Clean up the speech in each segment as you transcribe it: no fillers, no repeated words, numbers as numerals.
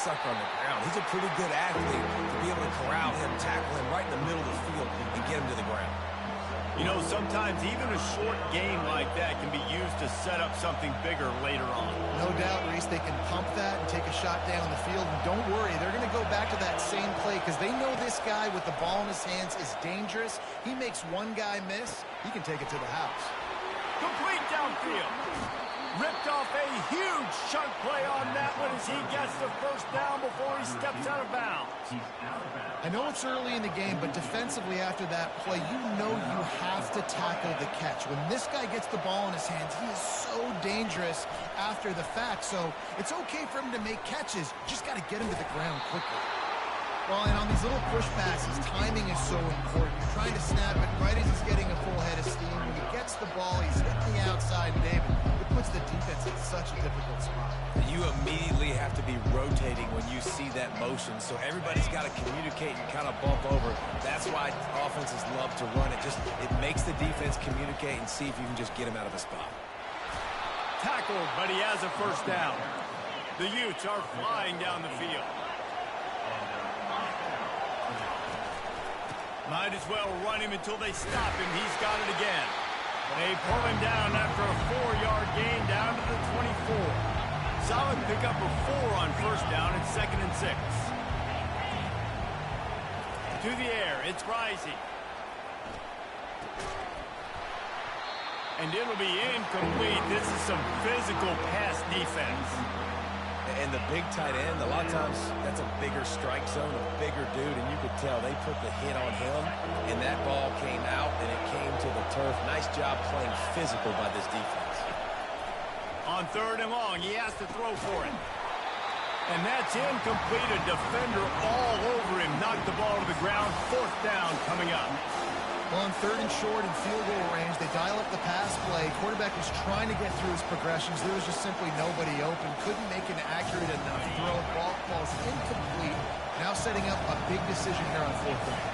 sucker on the ground. He's a pretty good athlete to be able to corral him, tackle him right in the middle of the field, and get him to the ground. You know, sometimes even a short game like that can be used to set up something bigger later on. No doubt, Reese, they can pump that and take a shot down the field. And don't worry, they're going to go back to that same play because they know this guy with the ball in his hands is dangerous. He makes one guy miss, he can take it to the house. Complete downfield. Ripped off a huge chunk play on that one as he gets the first down before he steps out of bounds. I know it's early in the game, but defensively after that play, you know you have to tackle the catch. When this guy gets the ball in his hands, he is so dangerous after the fact. So it's okay for him to make catches. Just got to get him to the ground quickly. Well, and on these little push passes, timing is so important. You're trying to snap it right as he's getting a full head of steam. When he gets the ball, he's hitting the outside, and David, it puts the defense in such a difficult spot. You immediately have to be rotating when you see that motion, so everybody's got to communicate and kind of bump over. That's why offenses love to run it. It makes the defense communicate and see if you can just get him out of a spot. Tackled, but he has a first down. The Utes are flying down the field. Might as well run him until they stop him. He's got it again. They pull him down after a 4-yard gain down to the 24. Solid pickup of 4 on first down and 2nd and 6. To the air, it's Rising. And it'll be incomplete. This is some physical pass defense. And the big tight end, a lot of times that's a bigger strike zone, a bigger dude, and you could tell they put the hit on him, and that ball came out, and it came to the turf. Nice job playing physical by this defense. On 3rd and long, he has to throw for it. And that's incomplete. A defender all over him. Knocked the ball to the ground. 4th down coming up. Well, on 3rd and short and field goal range, they dial up the pass play. Quarterback was trying to get through his progressions. There was just simply nobody open. Couldn't make an accurate enough throw. Ball falls incomplete. Now setting up a big decision here on 4th down.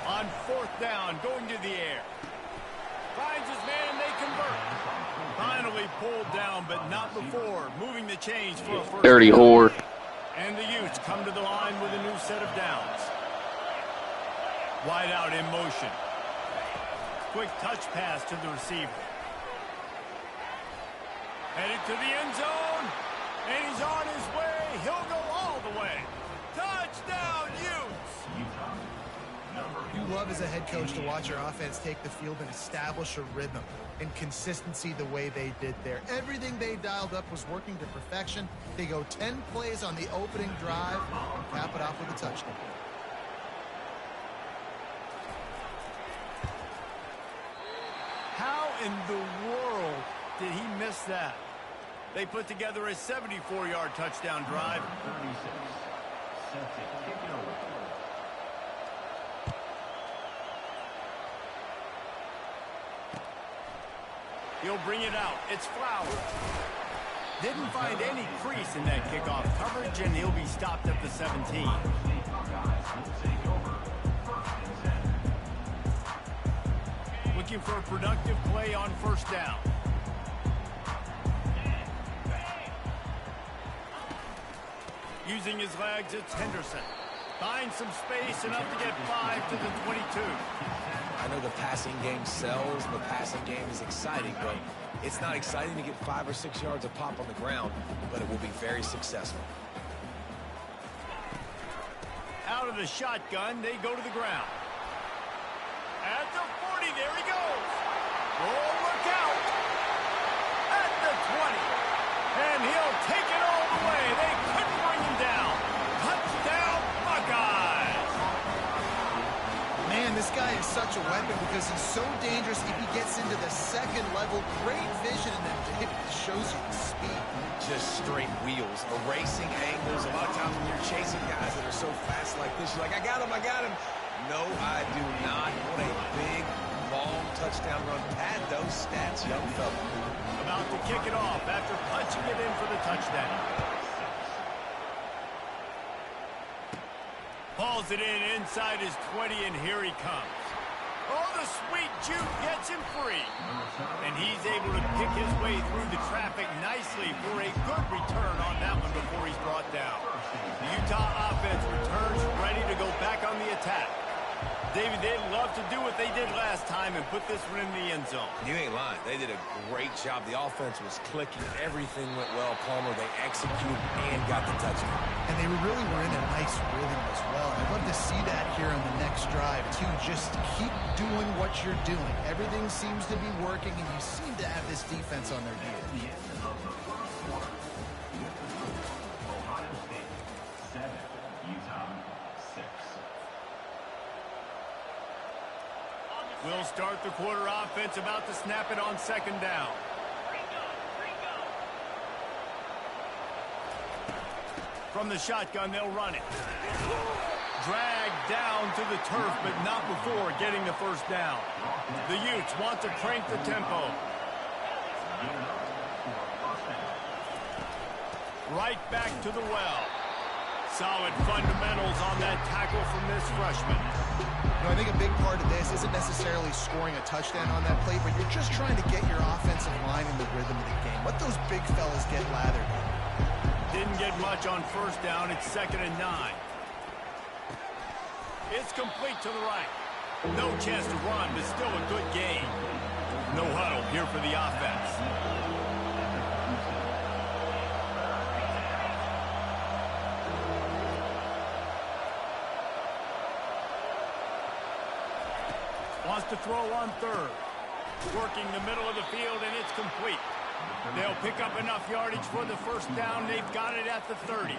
On 4th down, going to the air. Finds his man, they convert. Finally pulled down, but not before. Moving the chains for a first Dirty down. whore. And the Utes come to the line with a new set of downs. Wide out in motion. Quick touch pass to the receiver. Headed to the end zone. And he's on his way. He'll go all the way. Touchdown, Utes! You love as a head coach to watch your offense take the field and establish a rhythm and consistency the way they did there. Everything they dialed up was working to perfection. They go 10 plays on the opening drive and cap it off with a touchdown. How in the world did he miss that? They put together a 74-yard touchdown drive. 36. Celtic kick it over. He'll bring it out. It's Flowers. Didn't find any crease in that kickoff coverage, and he'll be stopped at the 17. Looking for a productive play on first down. Using his legs, it's Henderson. Finds some space, enough to get 5 to the 22. I know the passing game sells, and the passing game is exciting, but it's not exciting to get 5 or 6 yards of pop on the ground, but it will be very successful. Out of the shotgun, they go to the ground. At the 40, there he goes. Oh, look out. At the 20. And he'll take it all the way. They couldn't bring him down. Touchdown, Buckeyes. Man, this guy is such a weapon because he's so dangerous if he gets into the second level. Great vision, and then it shows you the speed. Just straight wheels, erasing angles. A lot of times when you're chasing guys that are so fast like this, you're like, I got him, I got him. No, I do not. What a big, long touchdown run. Pad those stats, young fella. About to kick it off after punching it in for the touchdown. Hauls it in inside his 20, and here he comes. Oh, the sweet juke gets him free. And he's able to pick his way through the traffic nicely for a good return on that one before he's brought down. Davey, they'd love to do what they did last time and put this one in the end zone. You ain't lying. They did a great job. The offense was clicking. Everything went well, Palmer. They executed and got the touchdown. And they really were in a nice rhythm as well. I'd love to see that here on the next drive, too. Just keep doing what you're doing. Everything seems to be working, and you seem to have this defense on their heels. Ohio State 7, Utah 6. We'll start the quarter offense, about to snap it on second down. From the shotgun, they'll run it. Dragged down to the turf, but not before getting the first down. The Utes want to crank the tempo. Right back to the well. Solid fundamentals on that tackle from this freshman. You know, I think a big part of this isn't necessarily scoring a touchdown on that play, but you're just trying to get your offensive line in the rhythm of the game. Let those big fellas get lathered. Didn't get much on first down. It's 2nd and 9. It's complete to the right. No chance to run, but still a good gain. No huddle here for the offense. Wants to throw on third. Working the middle of the field, and it's complete. They'll pick up enough yardage for the first down. They've got it at the 30.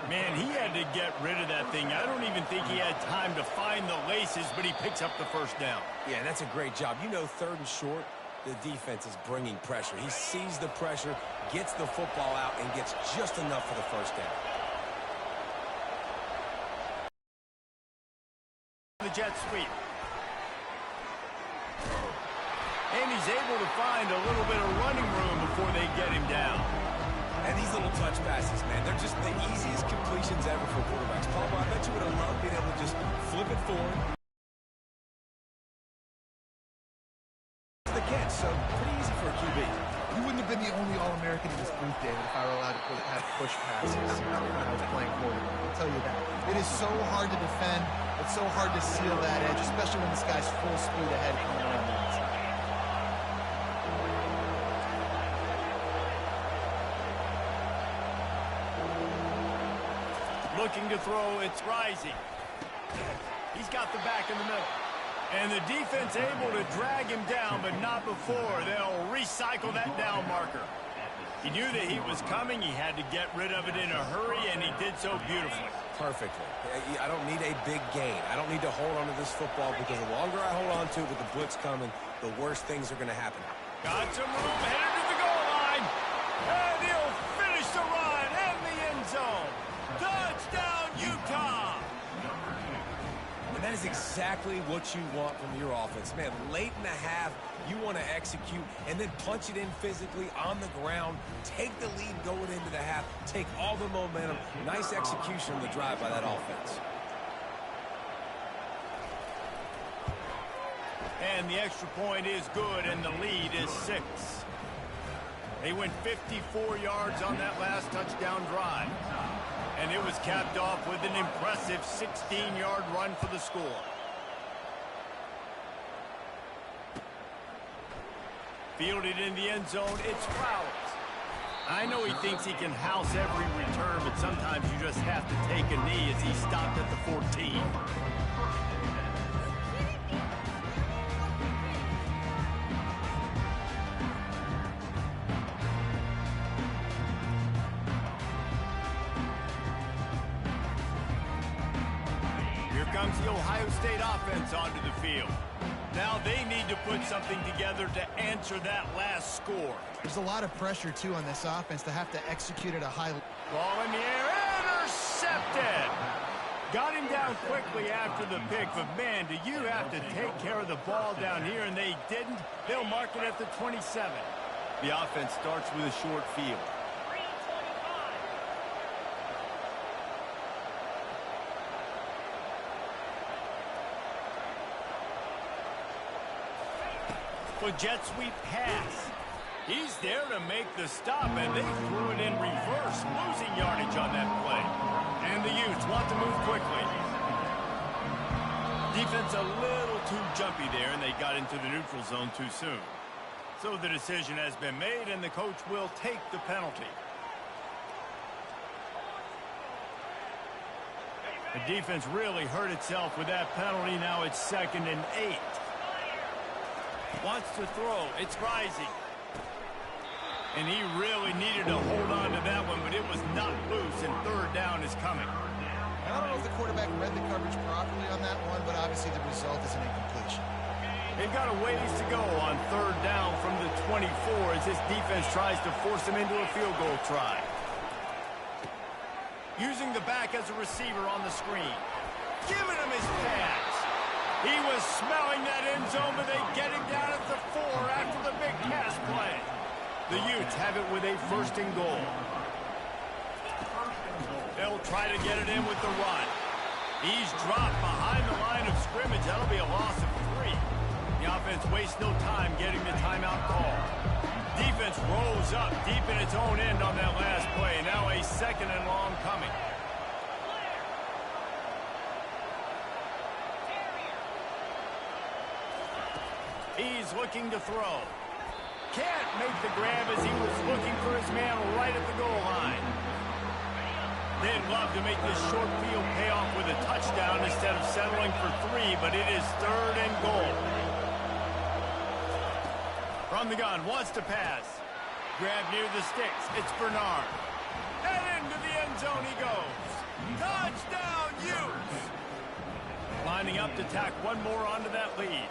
Man, he had to get rid of that thing. I don't even think he had time to find the laces, but he picks up the first down. Yeah, that's a great job. You know, 3rd and short, the defense is bringing pressure. He sees the pressure, gets the football out, and gets just enough for the first down. The jet sweep. And he's able to find a little bit of running room before they get him down. And these little touch passes, man, they're just the easiest completions ever for quarterbacks. Palmer, I bet you would have loved being able to just flip it forward. The catch, so pretty easy for a QB. You wouldn't have been the only All-American in this booth, David, if I were allowed to have push passes when I was playing quarterback. I'll tell you that. It is so hard to defend. It's so hard to seal that edge, especially when this guy's full speed ahead coming around the outside. Looking to throw, it's rising. He's got the back in the middle. And the defense able to drag him down, but not before. They'll recycle that down marker. He knew that he was coming. He had to get rid of it in a hurry, and he did so beautifully. Perfectly. I don't need a big gain. I don't need to hold on to this football because the longer I hold on to it with the blitz coming, the worse things are going to happen. Got some room, headed to the goal line. And he'll finish the run in the end zone. Touchdown, Utah! And that is exactly what you want from your offense. Man, late in the half, you want to execute and then punch it in physically on the ground, take the lead going into the half, take all the momentum. Nice execution on the drive by that offense. And the extra point is good, and the lead is 6. They went 54 yards on that last touchdown drive. And it was capped off with an impressive 16-yard run for the score. Fielded in the end zone, it's Flowers. I know he thinks he can house every return, but sometimes you just have to take a knee as he stopped at the 14. Comes the Ohio State offense onto the field. Now they need to put something together to answer that last score. There's a lot of pressure, too, on this offense to have to execute at a high level. Ball in the air, intercepted. Got him down quickly after the pick, but man, do you have to take care of the ball down here, and they didn't. They'll mark it at the 27. The offense starts with a short field. For jet sweep pass. He's there to make the stop, and they threw it in reverse, losing yardage on that play. And the Utes want to move quickly. Defense a little too jumpy there, and they got into the neutral zone too soon. So the decision has been made, and the coach will take the penalty. The defense really hurt itself with that penalty. Now it's 2nd and 8. Wants to throw. It's rising. And he really needed to hold on to that one, but it was not loose, and 3rd down is coming. I don't know if the quarterback read the coverage properly on that one, but obviously the result is an incompletion. They've got a ways to go on 3rd down from the 24 as this defense tries to force them into a field goal try. Using the back as a receiver on the screen. Giving him his pass. He was smelling that end zone, but they get him down at the 4 after the big pass play. The Utes have it with a 1st and goal. They'll try to get it in with the run. He's dropped behind the line of scrimmage. That'll be a loss of 3. The offense wastes no time getting the timeout call. Defense rolls up deep in its own end on that last play. Now a 2nd and long coming. He's looking to throw. Can't make the grab as he was looking for his man right at the goal line. They'd love to make this short field pay off with a touchdown instead of settling for 3, but it is 3rd and goal. From the gun, wants to pass. Grab near the sticks. It's Bernard. And into the end zone he goes. Touchdown, Utes! Lining up to tack one more onto that lead.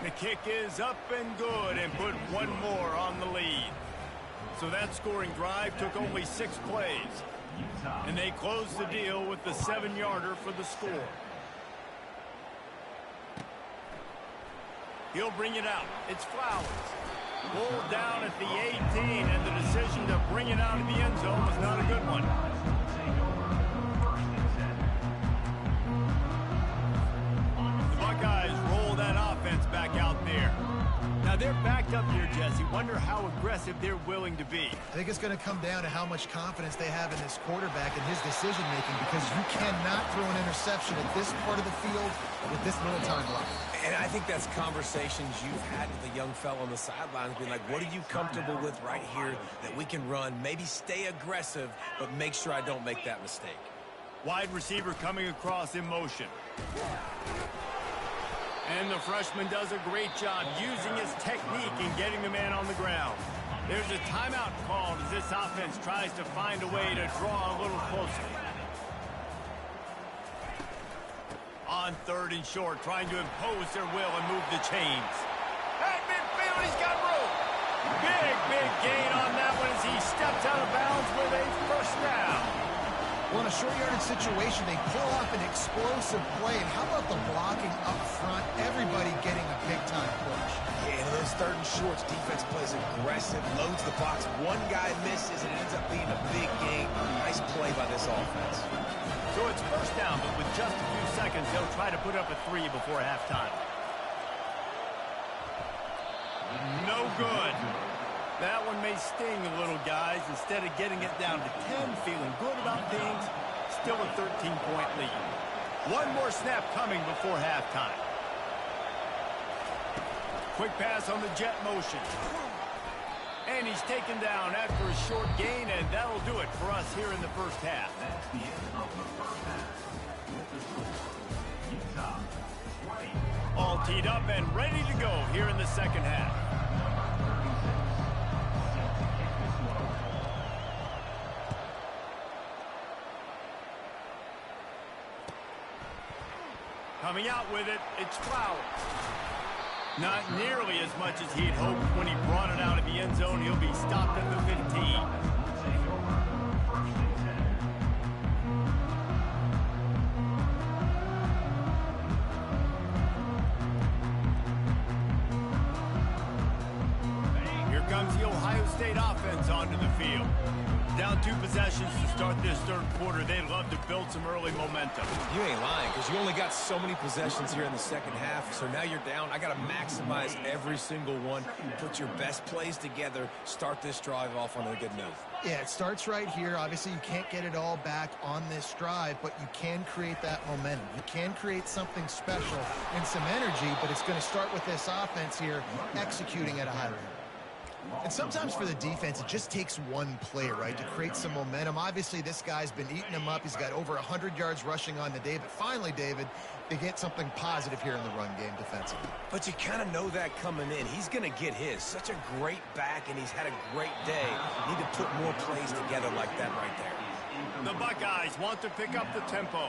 The kick is up and good and put one more on the lead. So that scoring drive took only 6 plays. And they closed the deal with the 7-yarder for the score. He'll bring it out. It's Flowers. Pulled down at the 18, and the decision to bring it out of the end zone was not a good one. The Buckeyes roll that offense back out there. Now they're backed up here, Jesse. Wonder how aggressive they're willing to be. I think it's going to come down to how much confidence they have in this quarterback and his decision-making, because you cannot throw an interception at this part of the field with this little time left. And I think that's conversations you've had with the young fellow on the sidelines, being like, what are you comfortable with right here that we can run? Maybe stay aggressive, but make sure I don't make that mistake. Wide receiver coming across in motion. And the freshman does a great job using his technique and getting the man on the ground. There's a timeout called as this offense tries to find a way to draw a little closer. On 3rd and short, trying to impose their will and move the chains. At midfield, he's got room. Big gain on that one as he steps out of bounds with a 1st down. Well, in a short yardage situation, they pull off an explosive play. And how about the blocking up front? Everybody getting a big-time push. Yeah, in those 3rd and shorts, defense plays aggressive, loads the box. One guy misses, and it ends up being a big gain. Nice play by this offense. So it's 1st down, but with just a few seconds, they'll try to put up a 3 before halftime. No good. That one may sting a little, guys. Instead of getting it down to 10, feeling good about things, still a 13-point lead. One more snap coming before halftime. Quick pass on the jet motion. And he's taken down after a short gain, and that'll do it for us here in the 1st half. That's the end of the 1st half. With the score, Utah 20. All teed up and ready to go here in the 2nd half. Coming out with it, it's Flowers. Not nearly as much as he'd hoped when he brought it out of the end zone. He'll be stopped at the 15. Here comes the Ohio State offense onto the field. Down 2 possessions to start this third quarter. They'd love to build some early momentum. You ain't lying, because you only got so many possessions here in the second half. So now you're down. I got to maximize every single one. Put your best plays together. Start this drive off on a good note. Yeah, it starts right here. Obviously, you can't get it all back on this drive, but you can create that momentum. You can create something special and some energy, but it's going to start with this offense here executing at a high level. And sometimes for the defense, it just takes one play, right, to create some momentum. Obviously, this guy's been eating him up. He's got over 100 yards rushing on the day. But finally, David, they get something positive here in the run game defensively. But you kind of know that coming in. He's going to get his. Such a great back, and he's had a great day. Need to put more plays together like that right there. The Buckeyes want to pick up the tempo.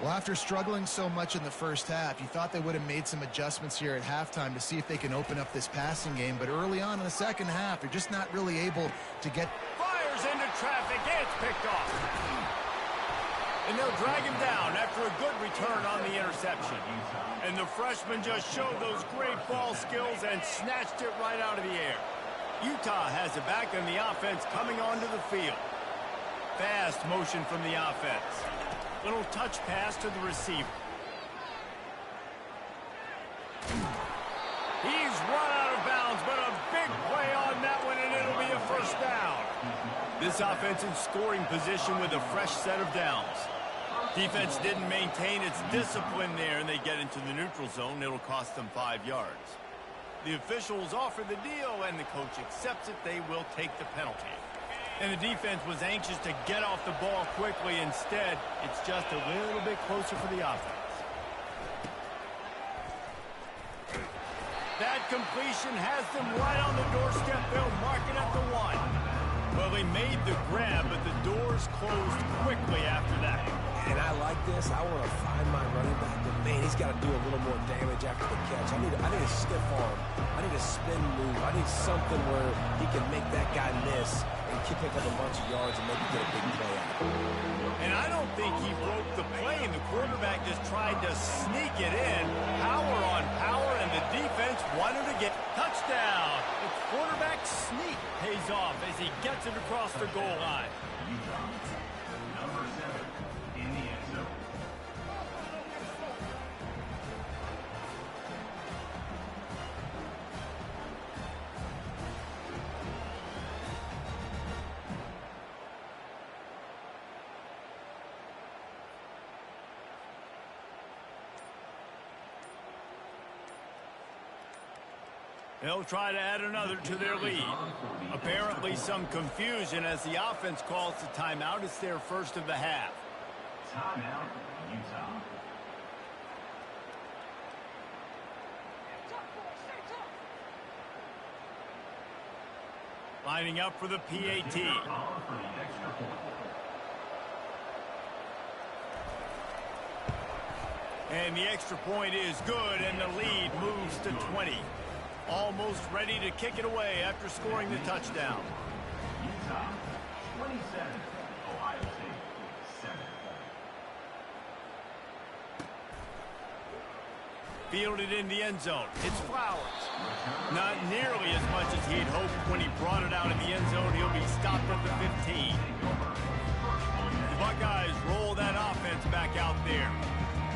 Well, after struggling so much in the first half, you thought they would have made some adjustments here at halftime to see if they can open up this passing game. But early on in the second half, they're just not really able to get... Fires into traffic, and it's picked off. And they'll drag him down after a good return on the interception. And the freshman just showed those great ball skills and snatched it right out of the air. Utah has it back on the offense coming onto the field. Fast motion from the offense. Little touch pass to the receiver. He's run out of bounds, but a big play on that one, and it'll be a first down. This offense in scoring position with a fresh set of downs. Defense didn't maintain its discipline there, and they get into the neutral zone. It'll cost them 5 yards. The officials offer the deal, and the coach accepts it. They will take the penalty. And the defense was anxious to get off the ball quickly. Instead, it's just a little bit closer for the offense. That completion has them right on the doorstep. They'll mark it at the 1. Well, he made the grab, but the doors closed quickly after that. And I like this. I want to find my running back, but man, he's got to do a little more damage after the catch. I need a stiff arm. I need a spin move. I need something where he can make that guy miss and pick up a bunch of yards and maybe get a big play out of it. And I don't think he broke the play, and the quarterback just tried to sneak it in. Power on power, and the defense wanted to get touchdown. The quarterback sneak pays off as he gets it across the goal line. Number 7 in the end zone. They'll try to add another to their lead. Apparently some confusion as the offense calls the timeout. It's their first of the half. Timeout, Utah. Lining up for the PAT. And the extra point is good, and the lead moves to 20. Almost ready to kick it away after scoring the touchdown. Utah, 27. Ohio State, 7. Fielded in the end zone. It's Flowers. Not nearly as much as he had hoped when he brought it out in the end zone. He'll be stopped at the 15. The Buckeyes roll that offense back out there.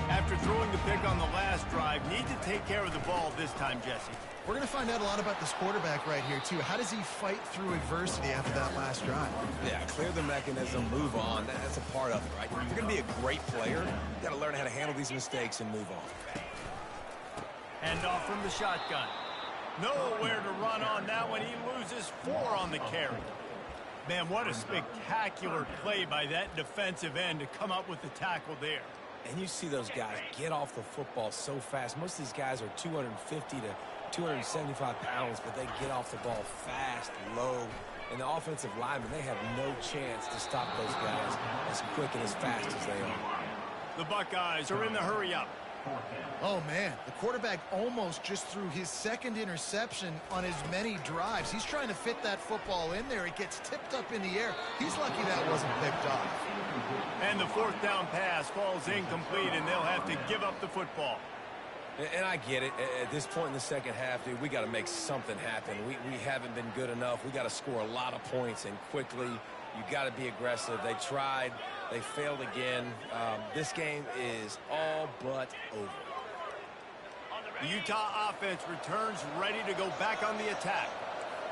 After throwing the pick on the last drive, need to take care of the ball this time, Jesse. We're going to find out a lot about this quarterback right here, too. How does he fight through adversity after that last drive? Yeah, clear the mechanism, move on. That's a part of it, right? If you're going to be a great player, you got to learn how to handle these mistakes and move on. Hand off from the shotgun. Nowhere to run on that one. He loses 4 on the carry. Man, what a spectacular play by that defensive end to come up with the tackle there. And you see those guys get off the football so fast. Most of these guys are 250 to 275 pounds, but they get off the ball fast, low. And the offensive linemen, they have no chance to stop those guys as quick and as fast as they are. The Buckeyes are in the hurry-up. Oh, man, the quarterback almost just threw his second interception on as many drives. He's trying to fit that football in there. It gets tipped up in the air. He's lucky that wasn't picked off. And the 4th down pass falls incomplete, and they'll have to give up the football. And I get it. At this point in the second half, dude, we got to make something happen. We haven't been good enough. We got to score a lot of points and quickly. You got to be aggressive. They tried. They failed again. This game is all but over. The Utah offense returns ready to go back on the attack.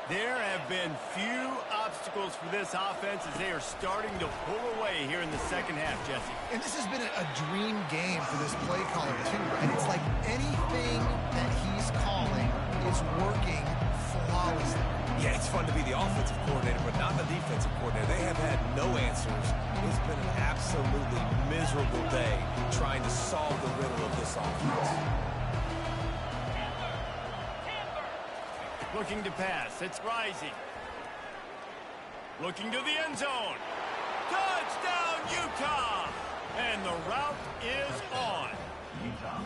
There have been few obstacles for this offense as they are starting to pull away here in the second half, Jesse. And this has been a dream game for this play caller, too, right? It's like anything that he's calling is working flawlessly. Yeah, it's fun to be the offensive coordinator, but not the defensive coordinator. They have had no answers. It's been an absolutely miserable day trying to solve the riddle of this offense. Looking to pass. It's Rising. Looking to the end zone. Touchdown, Utah! And the route is on. Utah.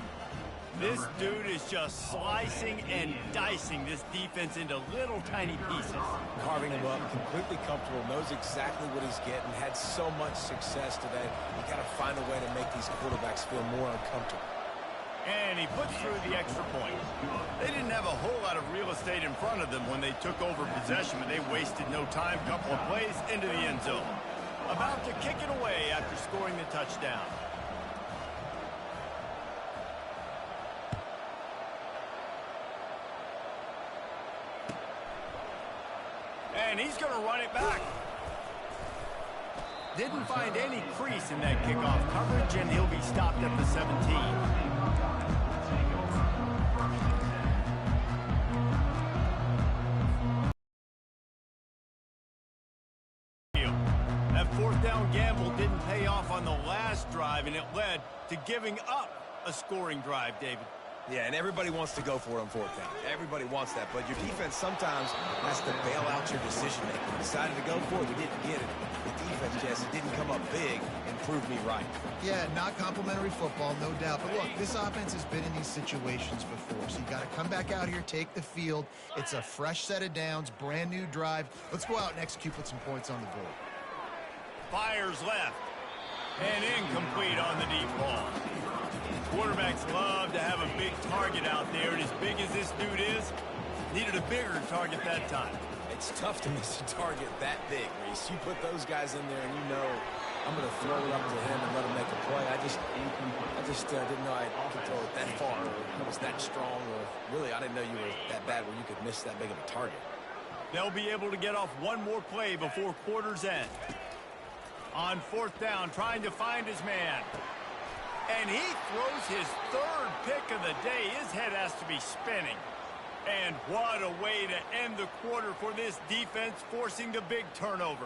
This dude is just slicing and dicing this defense into little tiny pieces. Carving him up, completely comfortable, knows exactly what he's getting, had so much success today. You got to find a way to make these quarterbacks feel more uncomfortable. And he puts through the extra point. They didn't have a whole lot of real estate in front of them when they took over possession, but they wasted no time. Couple of plays into the end zone. About to kick it away after scoring the touchdown. And he's going to run it back. Didn't find any crease in that kickoff coverage, and he'll be stopped at the 17. That fourth down gamble didn't pay off on the last drive, and it led to giving up a scoring drive, David. Yeah, and everybody wants to go for it on fourth down. Everybody wants that, but your defense sometimes has to bail out your decision-making. You decided to go for it, you didn't get it. The defense, Jesse, didn't come up big and prove me right. Yeah, not complimentary football, no doubt. But look, this offense has been in these situations before, so you got to come back out here, take the field. It's a fresh set of downs, brand new drive. Let's go out and execute, put some points on the board. Fires left. And incomplete on the deep ball. Quarterbacks love to have a big target out there, and as big as this dude is, needed a bigger target that time. It's tough to miss a target that big, Reese. You put those guys in there, and you know I'm going to throw it up to him and let him make a play. I just didn't know I could throw it that far, or it was that strong, or really I didn't know you were that bad where you could miss that big of a target. They'll be able to get off one more play before quarter's end. On fourth down, trying to find his man. And he throws his third pick of the day. His head has to be spinning. And what a way to end the quarter for this defense, forcing the big turnover.